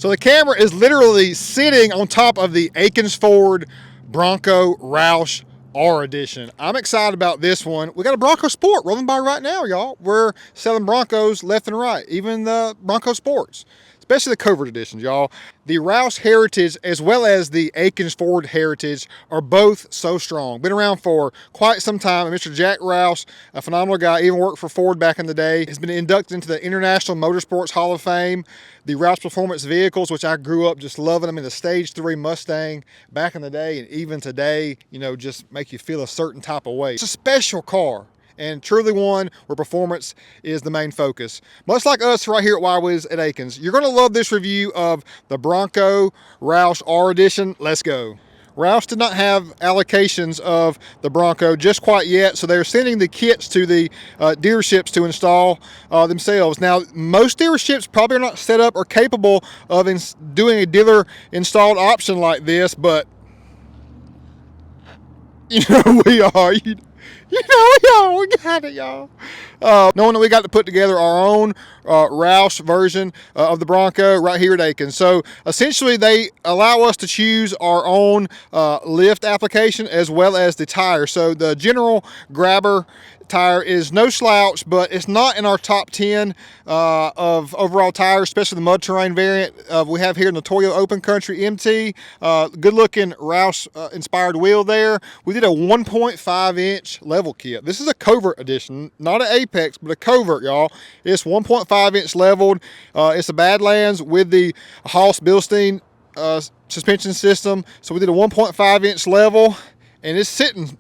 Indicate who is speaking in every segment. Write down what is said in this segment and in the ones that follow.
Speaker 1: So the camera is literally sitting on top of the Akins Ford Bronco Roush R Edition. I'm excited about this one. We got a Bronco Sport rolling by right now, y'all. We're selling Broncos left and right, even the Bronco Sports, especially the covert editions, y'all. The Roush Heritage as well as the Akins Ford Heritage are both so strong. Been around for quite some time. Mr. Jack Roush, a phenomenal guy, even worked for Ford back in the day, has been inducted into the International Motorsports Hall of Fame. The Roush Performance Vehicles, which I grew up just loving them in the Stage 3 Mustang back in the day, and even today, you know, just make you feel a certain type of way. It's a special car, and truly one where performance is the main focus. Much like us right here at Willies at Akins, you're gonna love this review of the Bronco Roush R Edition. Let's go. Roush did not have allocations of the Bronco just quite yet, so they're sending the kits to the dealerships to install themselves. Now, most dealerships probably are not set up or capable of doing a dealer installed option like this, but you know we are. You know, y'all, we got it, y'all. Knowing that we got to put together our own Roush version of the Bronco right here at Akins. So essentially they allow us to choose our own lift application as well as the tire. So the general grabber tire is no slouch, but it's not in our top 10 of overall tires, especially the mud terrain variant we have here in the Toyo Open Country MT. Good looking Roush inspired wheel there. We did a 1.5 inch level kit. This is a covert edition, not an apex, but a covert, y'all. It's 1.5 inch leveled. It's a Badlands with the Haas Bilstein suspension system. So we did a 1.5 inch level, and it's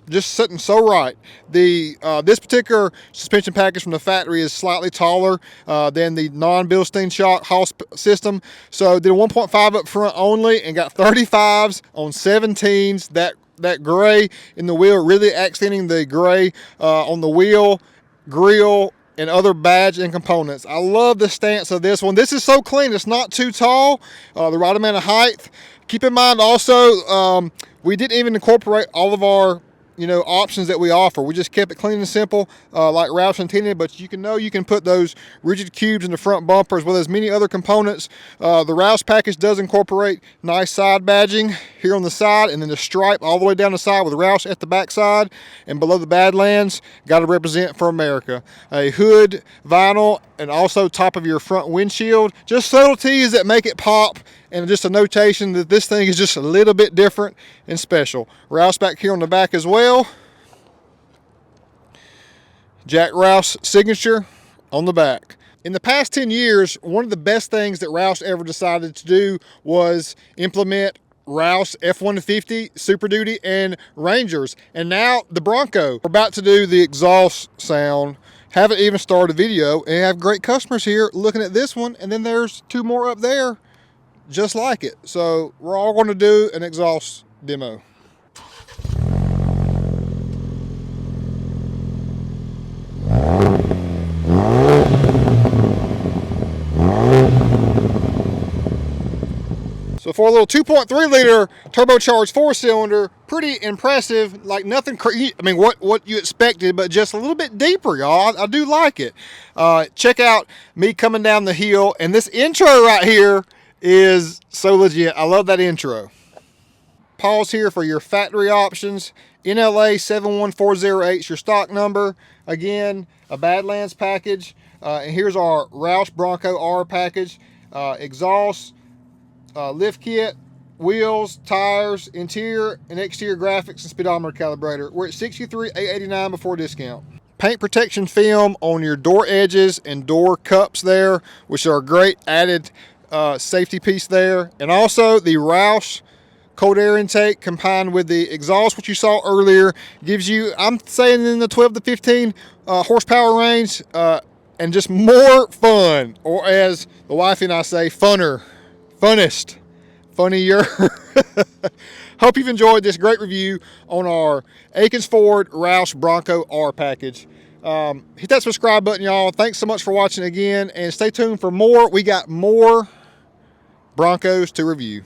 Speaker 1: just sitting so right. This particular suspension package from the factory is slightly taller than the non-Bilstein shock Haas system. So did a 1.5 up front only and got 35s on 17s. That gray in the wheel, really accenting the gray on the wheel, grill, and other badge and components. I love the stance of this one. This is so clean. It's not too tall, the right amount of height. Keep in mind also, we didn't even incorporate all of our options that we offer. We just kept it clean and simple, like Roush intended, but you can put those rigid cubes in the front bumper as well as many other components. The Roush package does incorporate nice side badging here on the side, and then the stripe all the way down the side with Roush at the back side, and below the Badlands, got to represent for America. A hood, vinyl, and also top of your front windshield. Just subtleties that make it pop, and just a notation that this thing is just a little bit different and special. Roush back here on the back as well. Jack Roush signature on the back. In the past 10 years, one of the best things that Roush ever decided to do was implement Roush F-150, Super Duty, and Rangers. And now the Bronco. We're about to do the exhaust sound. Haven't even started a video, and have great customers here looking at this one, and then there's two more up there just like it. So we're all going to do an exhaust demo. So for a little 2.3 liter turbocharged 4-cylinder, pretty impressive. Like nothing, I mean, what you expected, but just a little bit deeper, y'all. I do like it. Check out me coming down the hill, and this intro right here is so legit. I love that intro. Pause here for your factory options. NLA 71408 is your stock number. Again, a Badlands package. And here's our Roush Bronco R package. Exhaust, lift kit, wheels, tires, interior and exterior graphics, and speedometer calibrator. We're at $63,889 before discount. Paint protection film on your door edges and door cups there, which are a great added safety piece there. And also the Roush cold air intake combined with the exhaust, which you saw earlier, gives you, I'm saying, in the 12 to 15 horsepower range, and just more fun, or as the wifey and I say, funnier. Hope you've enjoyed this great review on our Akins Ford Roush Bronco R package. Hit that subscribe button, y'all. Thanks so much for watching again, and stay tuned for more. We got more Broncos to review.